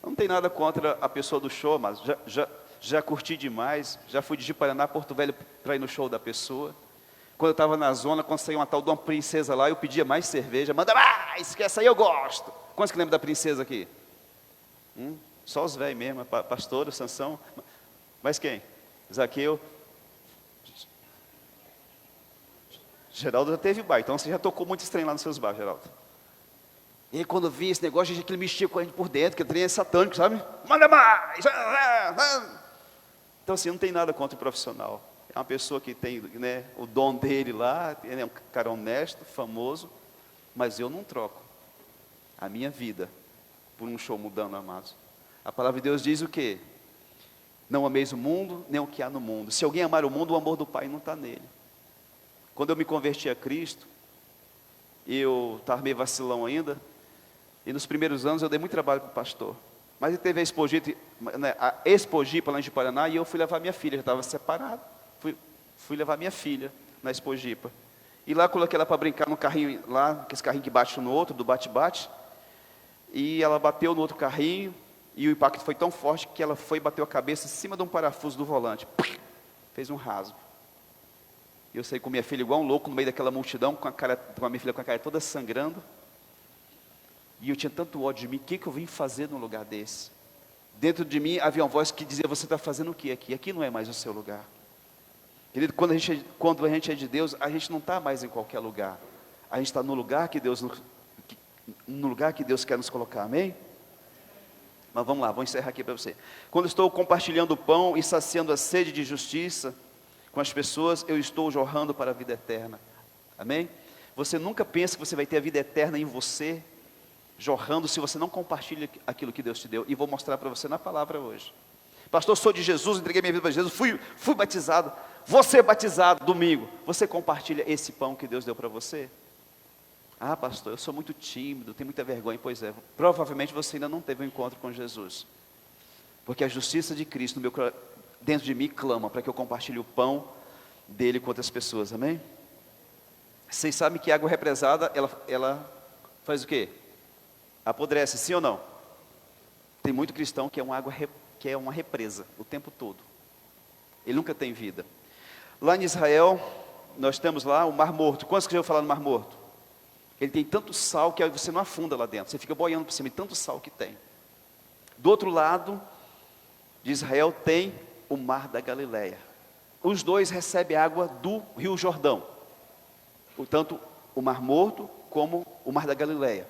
Não tem nada contra a pessoa do show, mas já curti demais. Já fui de Ji-Paraná, Porto Velho, para ir no show da pessoa. Quando eu estava na zona, quando saiu uma tal de uma princesa lá, eu pedia mais cerveja. Manda mais, que essa aí eu gosto. Quantos que lembram da princesa aqui? Só os velhos mesmo, pastor, Sansão. Mas quem? Zaqueu. Geraldo já teve bar, então você já tocou muito estranho lá nos seus bar, Geraldo. E aí quando eu vi esse negócio, a gente aquilo mexia com a gente por dentro, que o trem é satânico, sabe? Manda mais! Então assim, não tem nada contra o profissional. É uma pessoa que tem, né, o dom dele lá, ele é um cara honesto, famoso, mas eu não troco a minha vida por um show mudando, amados. A palavra de Deus diz o quê? Não ameis o mundo, nem o que há no mundo. Se alguém amar o mundo, o amor do Pai não está nele. Quando eu me converti a Cristo, eu estava meio vacilão ainda, e nos primeiros anos eu dei muito trabalho para o pastor. Mas ele teve a Expogipa lá em Ji-Paraná, e eu fui levar minha filha, já estava separado. Fui levar minha filha na Expogipa. E lá coloquei ela para brincar no carrinho, lá, aquele carrinho que bate um no outro, do bate-bate. E ela bateu no outro carrinho, e o impacto foi tão forte que ela foi e bateu a cabeça em cima de um parafuso do volante. Fez um rasgo. Eu saí com minha filha igual um louco no meio daquela multidão, com a minha filha com a cara toda sangrando. E eu tinha tanto ódio de mim, o que eu vim fazer num lugar desse? Dentro de mim havia uma voz que dizia: você está fazendo o que aqui? Aqui não é mais o seu lugar. Querido, quando a gente é de Deus, a gente não está mais em qualquer lugar. A gente está no lugar que Deus quer nos colocar, amém? Mas vamos lá, vou encerrar aqui para você. Quando estou compartilhando o pão e saciando a sede de justiça com as pessoas, eu estou jorrando para a vida eterna, amém? Você nunca pensa que você vai ter a vida eterna em você, jorrando, se você não compartilha aquilo que Deus te deu. E vou mostrar para você na palavra hoje. Pastor, sou de Jesus, entreguei minha vida para Jesus, fui batizado. Vou ser batizado domingo. Você compartilha esse pão que Deus deu para você? Ah, pastor, eu sou muito tímido, tenho muita vergonha. Pois é, provavelmente você ainda não teve um encontro com Jesus. Porque a justiça de Cristo dentro de mim clama para que eu compartilhe o pão dele com outras pessoas, amém? Vocês sabem que água represada, ela faz o quê? Apodrece, sim ou não? Tem muito cristão que é uma represa o tempo todo. Ele nunca tem vida. Lá em Israel, nós temos lá o Mar Morto. Quantos que já ouviram falar no Mar Morto? Ele tem tanto sal que você não afunda lá dentro. Você fica boiando por cima de tanto sal que tem. Do outro lado de Israel tem o Mar da Galileia. Os dois recebem água do Rio Jordão. Tanto o Mar Morto como o Mar da Galileia.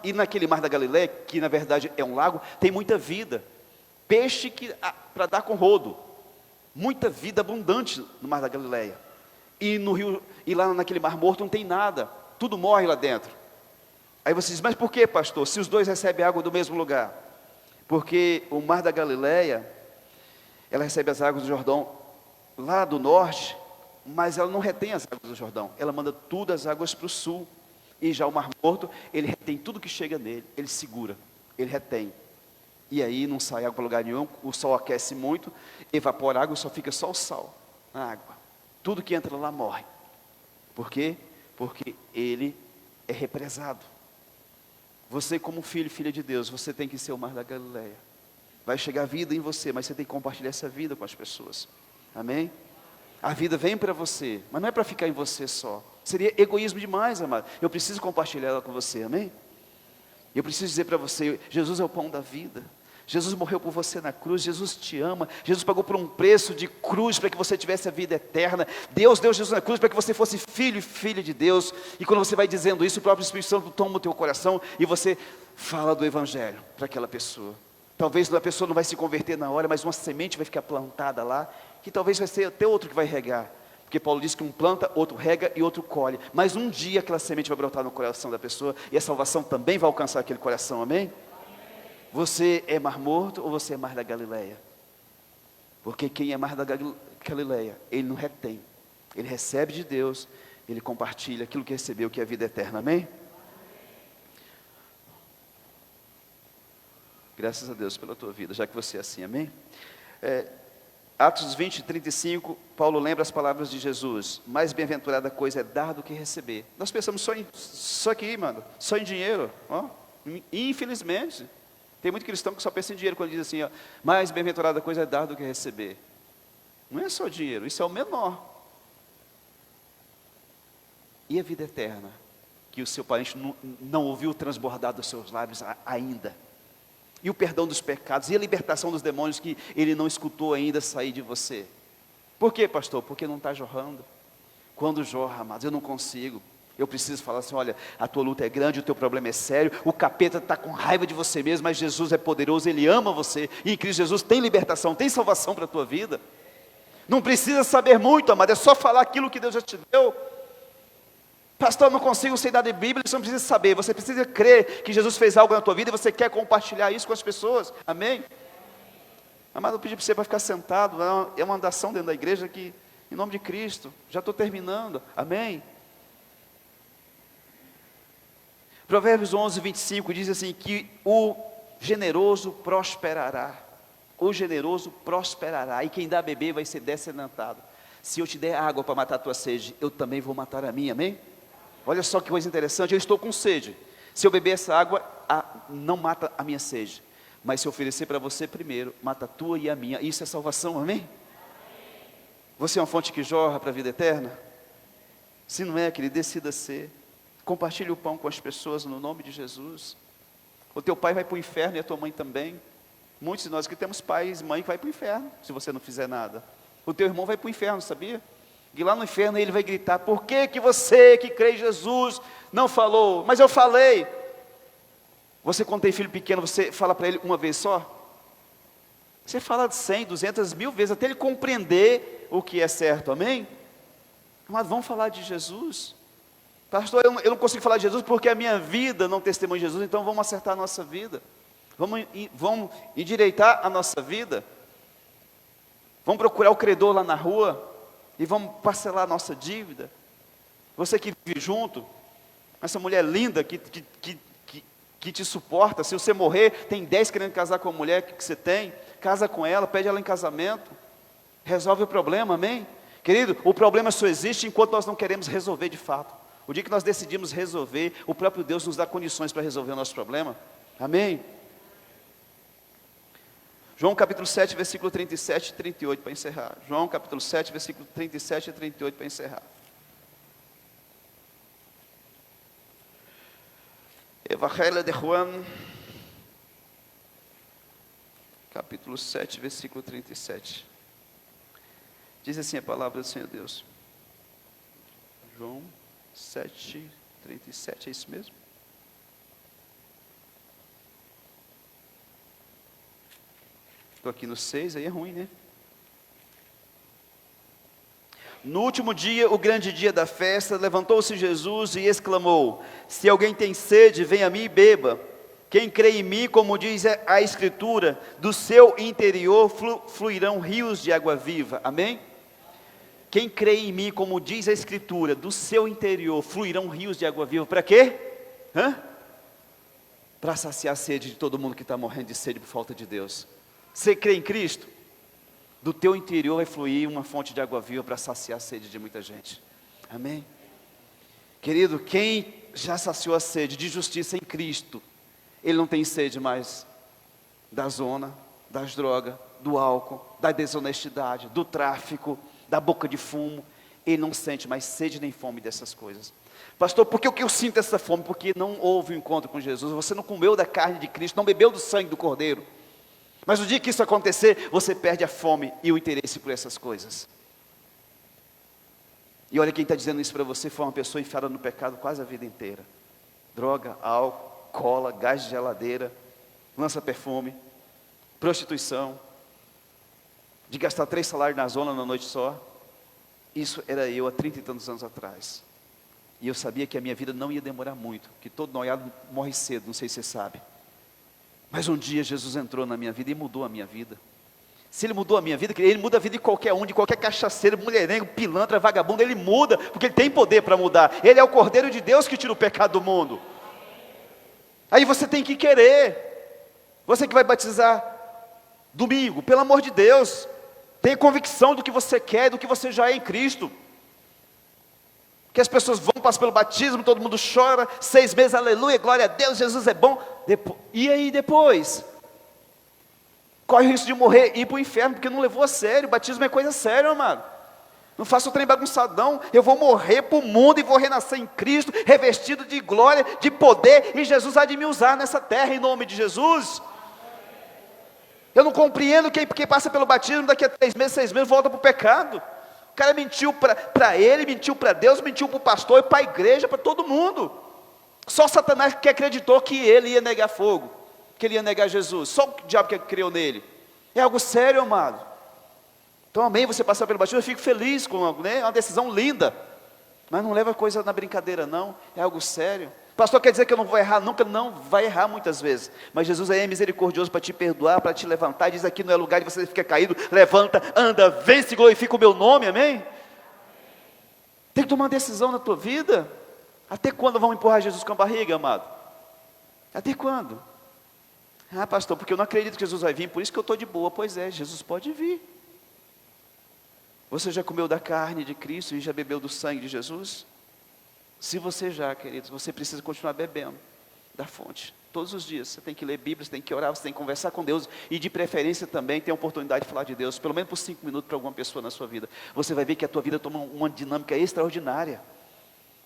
E naquele Mar da Galileia, que na verdade é um lago, tem muita vida. Peixe para dar com rodo. Muita vida abundante no Mar da Galileia. E lá naquele Mar Morto não tem nada. Tudo morre lá dentro. Aí você diz, mas por que, pastor? Se os dois recebem água do mesmo lugar? Porque o Mar da Galileia, ela recebe as águas do Jordão lá do norte, mas ela não retém as águas do Jordão. Ela manda todas as águas para o sul. E já o Mar Morto, ele retém tudo que chega nele. Ele segura, ele retém. E aí não sai água para lugar nenhum, o sol aquece muito, evapora a água, só fica só o sal na água. Tudo que entra lá morre. Por quê? Porque ele é represado. Você como filho e filha de Deus, você tem que ser o Mar da Galileia. Vai chegar vida em você, mas você tem que compartilhar essa vida com as pessoas. Amém? A vida vem para você, mas não é para ficar em você só. Seria egoísmo demais, amado. Eu preciso compartilhar ela com você, amém? Eu preciso dizer para você, Jesus é o pão da vida. Jesus morreu por você na cruz, Jesus te ama, Jesus pagou por um preço de cruz para que você tivesse a vida eterna. Deus deu Jesus na cruz para que você fosse filho e filha de Deus. E quando você vai dizendo isso, o próprio Espírito Santo toma o teu coração e você fala do Evangelho para aquela pessoa. Talvez a pessoa não vai se converter na hora, mas uma semente vai ficar plantada lá, que talvez vai ser até outro que vai regar. Porque Paulo diz que um planta, outro rega e outro colhe. Mas um dia aquela semente vai brotar no coração da pessoa e a salvação também vai alcançar aquele coração, amém? Você é Mar Morto ou você é Mar da Galileia? Porque quem é Mar da Galileia, ele não retém. Ele recebe de Deus, ele compartilha aquilo que recebeu, que é a vida eterna, amém? Graças a Deus pela tua vida, já que você é assim, amém? Atos 20, 35, Paulo lembra as palavras de Jesus. Mais bem-aventurada coisa é dar do que receber. Nós pensamos só aqui, mano, só em dinheiro. Ó. Infelizmente, tem muito cristão que só pensa em dinheiro quando diz assim, ó, mais bem-aventurada coisa é dar do que receber. Não é só dinheiro, isso é o menor. E a vida eterna, que o seu parente não ouviu transbordar dos seus lábios ainda. E o perdão dos pecados, e a libertação dos demônios que ele não escutou ainda sair de você. Por quê, pastor? Porque não está jorrando. Quando jorra, amados, eu não consigo. Eu preciso falar assim, olha, a tua luta é grande, o teu problema é sério, o capeta está com raiva de você mesmo, mas Jesus é poderoso, Ele ama você, e em Cristo Jesus tem libertação, tem salvação para a tua vida. Não precisa saber muito, amado, é só falar aquilo que Deus já te deu. Pastor, eu não consigo ser dado de Bíblia, você não precisa saber, você precisa crer que Jesus fez algo na tua vida e você quer compartilhar isso com as pessoas, amém? Amado, eu pedi para você para ficar sentado, é uma andação dentro da igreja que, em nome de Cristo, já estou terminando, amém? Provérbios 11, 25 diz assim, que o generoso prosperará, e quem dá a beber vai ser descedentado. Se eu te der água para matar a tua sede, eu também vou matar a minha, amém? Olha só que coisa interessante, eu estou com sede. Se eu beber essa água, não mata a minha sede. Mas se eu oferecer para você primeiro, mata a tua e a minha. Isso é salvação, amém? Você é uma fonte que jorra para a vida eterna? Se não é, querido, decida ser. Compartilhe o pão com as pessoas no nome de Jesus. O teu pai vai para o inferno e a tua mãe também. Muitos de nós que temos pais e mãe que vai para o inferno, se você não fizer nada. O teu irmão vai para o inferno, sabia? E lá no inferno ele vai gritar, por que você que crê em Jesus não falou? Mas eu falei. Você quando tem filho pequeno, você fala para ele uma vez só? Você fala 100, 200, 1000 vezes, até ele compreender o que é certo, amém? Mas vamos falar de Jesus. Pastor, eu não consigo falar de Jesus porque a minha vida não testemunha Jesus, então vamos acertar a nossa vida. Vamos endireitar a nossa vida. Vamos procurar o credor lá na rua e vamos parcelar a nossa dívida. Você que vive junto, essa mulher linda que te suporta. Se você morrer, tem 10 querendo casar com a mulher que você tem. Casa com ela, pede ela em casamento. Resolve o problema, amém? Querido, o problema só existe enquanto nós não queremos resolver de fato. O dia que nós decidimos resolver, o próprio Deus nos dá condições para resolver o nosso problema. Amém? João capítulo 7, versículo 37 e 38 para encerrar. João capítulo 7, versículo 37 e 38 para encerrar. Evangelho de Juan, capítulo 7, versículo 37. Diz assim a palavra do Senhor Deus. João 7, 37, é isso mesmo? Estou aqui no 6, aí é ruim, né? No último dia, o grande dia da festa, levantou-se Jesus e exclamou: se alguém tem sede, venha a mim e beba. Quem crê em mim, como diz a Escritura, do seu interior fluirão rios de água viva. Amém? Quem crê em mim, como diz a Escritura, do seu interior fluirão rios de água viva. Para quê? Para saciar a sede de todo mundo que está morrendo de sede por falta de Deus. Você crê em Cristo? Do teu interior vai fluir uma fonte de água viva para saciar a sede de muita gente. Amém? Querido, quem já saciou a sede de justiça em Cristo, ele não tem sede mais da zona, das drogas, do álcool, da desonestidade, do tráfico, da boca de fumo. Ele não sente mais sede nem fome dessas coisas. Pastor, por que eu sinto essa fome? Porque não houve um encontro com Jesus. Você não comeu da carne de Cristo, não bebeu do sangue do Cordeiro. Mas no dia que isso acontecer, você perde a fome e o interesse por essas coisas. E olha, quem está dizendo isso para você foi uma pessoa enfiada no pecado quase a vida inteira. Droga, álcool, cola, gás de geladeira, lança-perfume, prostituição, de gastar 3 salários na zona na noite só. Isso era eu há 30 e tantos anos atrás. E eu sabia que a minha vida não ia demorar muito, que todo noiado morre cedo, não sei se você sabe. Mas um dia Jesus entrou na minha vida e mudou a minha vida. Se Ele mudou a minha vida, Ele muda a vida de qualquer um, de qualquer cachaceiro, mulherengo, pilantra, vagabundo. Ele muda, porque Ele tem poder para mudar. Ele é o Cordeiro de Deus que tira o pecado do mundo. Aí você tem que querer. Você que vai batizar domingo, pelo amor de Deus, tenha convicção do que você quer, do que você já é em Cristo. Que as pessoas vão, passar pelo batismo, todo mundo chora, 6 meses, aleluia, glória a Deus, Jesus é bom. E aí depois? Corre o risco de morrer e ir para o inferno, porque não levou a sério. O batismo é coisa séria, amado. Não faça o trem bagunçadão. Eu vou morrer para o mundo e vou renascer em Cristo, revestido de glória, de poder, e Jesus há de me usar nessa terra, em nome de Jesus. Eu não compreendo quem passa pelo batismo, daqui a 3 meses, 6 meses, volta para o pecado. O cara mentiu para ele, mentiu para Deus, mentiu para o pastor e para a igreja, para todo mundo. Só Satanás que acreditou que ele ia negar fogo, que ele ia negar Jesus. Só o diabo que creu nele. É algo sério, amado. Então, amém, você passar pelo batismo, eu fico feliz com algo, né? É uma decisão linda. Mas não leva a coisa na brincadeira, não. É algo sério. Pastor, quer dizer que eu não vou errar? Nunca, não vai errar muitas vezes. Mas Jesus é misericordioso para te perdoar, para te levantar. Diz aqui não é lugar de você ficar caído. Levanta, anda, vence e glorifica o meu nome, amém? Tem que tomar uma decisão na tua vida. Até quando vão empurrar Jesus com a barriga, amado? Até quando? Ah, pastor, porque eu não acredito que Jesus vai vir, por isso que eu estou de boa. Pois é, Jesus pode vir. Você já comeu da carne de Cristo e já bebeu do sangue de Jesus? Se você já, queridos, você precisa continuar bebendo da fonte. Todos os dias, você tem que ler Bíblia, você tem que orar, você tem que conversar com Deus. E de preferência também ter a oportunidade de falar de Deus, pelo menos por 5 minutos para alguma pessoa na sua vida. Você vai ver que a tua vida toma uma dinâmica extraordinária.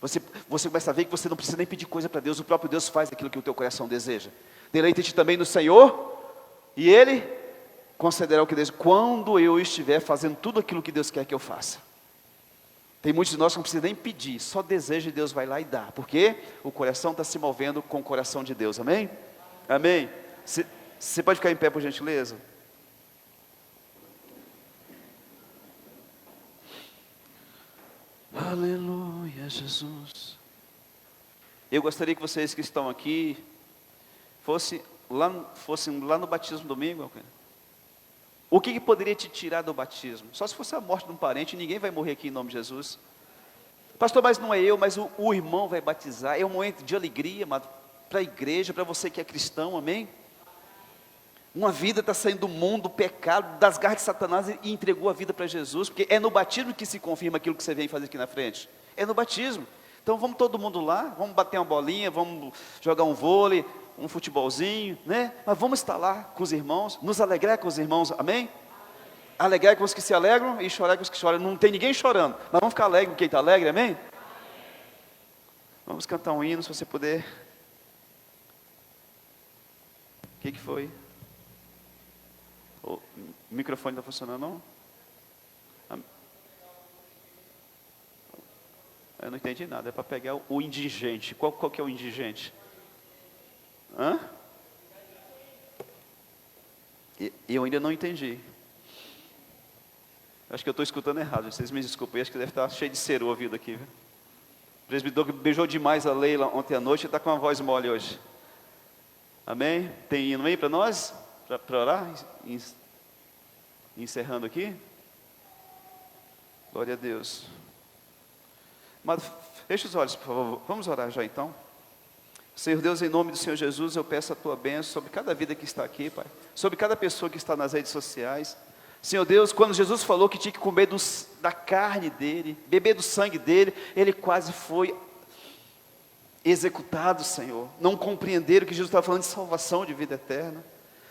Você começa a ver que você não precisa nem pedir coisa para Deus, o próprio Deus faz aquilo que o teu coração deseja. Deleita-te também no Senhor, e Ele concederá o que deseja, quando eu estiver fazendo tudo aquilo que Deus quer que eu faça. Tem muitos de nós que não precisam nem pedir, só deseja e Deus vai lá e dá. Porque o coração está se movendo com o coração de Deus, amém? Amém? Você pode ficar em pé por gentileza? Aleluia, Jesus. Eu gostaria que vocês que estão aqui, fosse fossem lá no batismo domingo, o que poderia te tirar do batismo? Só se fosse a morte de um parente, ninguém vai morrer aqui em nome de Jesus. Pastor, mas não é eu, mas o irmão vai batizar. É um momento de alegria, amado, para a igreja, para você que é cristão, amém? Uma vida está saindo do mundo, do pecado, das garras de Satanás e entregou a vida para Jesus, porque é no batismo que se confirma aquilo que você vem fazer aqui na frente. É no batismo. Então vamos todo mundo lá, vamos bater uma bolinha, vamos jogar um vôlei, um futebolzinho, né? Mas vamos estar lá com os irmãos, nos alegrar com os irmãos, amém? Alegrar com os que se alegram e chorar com os que choram. Não tem ninguém chorando, mas vamos ficar alegre com quem está alegre, amém? Vamos cantar um hino, se você puder. O que foi? O microfone está funcionando, não? Eu não entendi nada, é para pegar o indigente. Qual que é o indigente? Hã? Eu ainda não entendi. Acho que eu estou escutando errado, vocês me desculpem, acho que deve estar cheio de cera o ouvido aqui, viu? O presbítero beijou demais a Leila ontem à noite e está com a voz mole hoje. Amém? Tem hino aí para nós? Para orar? Encerrando aqui? Glória a Deus. Amado, feche os olhos, por favor. Vamos orar já então. Senhor Deus, em nome do Senhor Jesus, eu peço a Tua bênção sobre cada vida que está aqui, Pai. Sobre cada pessoa que está nas redes sociais. Senhor Deus, quando Jesus falou que tinha que comer da carne dele, beber do sangue dele, ele quase foi executado, Senhor. Não compreenderam que Jesus estava falando de salvação, de vida eterna.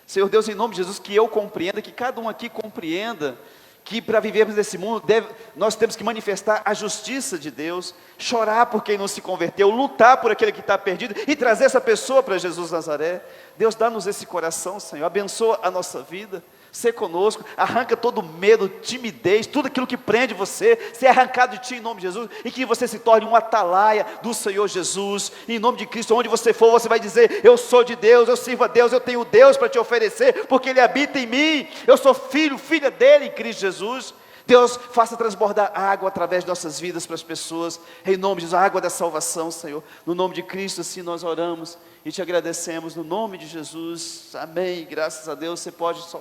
Senhor Deus, em nome de Jesus, que eu compreenda, que cada um aqui compreenda, que para vivermos nesse mundo, nós temos que manifestar a justiça de Deus, chorar por quem não se converteu, lutar por aquele que está perdido e trazer essa pessoa para Jesus Nazaré. Deus, dá-nos esse coração, Senhor, abençoa a nossa vida, ser conosco, arranca todo medo, timidez, tudo aquilo que prende você, ser arrancado de ti em nome de Jesus, e que você se torne um atalaia do Senhor Jesus, em nome de Cristo. Onde você for, você vai dizer: eu sou de Deus, eu sirvo a Deus, eu tenho Deus para te oferecer, porque Ele habita em mim, eu sou filho, filha dEle em Cristo Jesus. Deus, faça transbordar água através de nossas vidas para as pessoas, em nome de Jesus, a água da salvação, Senhor, no nome de Cristo, assim nós oramos e te agradecemos, no nome de Jesus, amém. Graças a Deus. Você pode só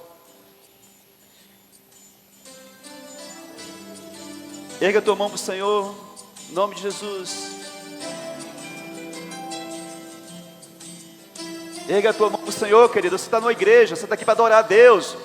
erga a tua mão para o Senhor, em nome de Jesus. Erga a tua mão para o Senhor, querido. Você está numa igreja, você está aqui para adorar a Deus.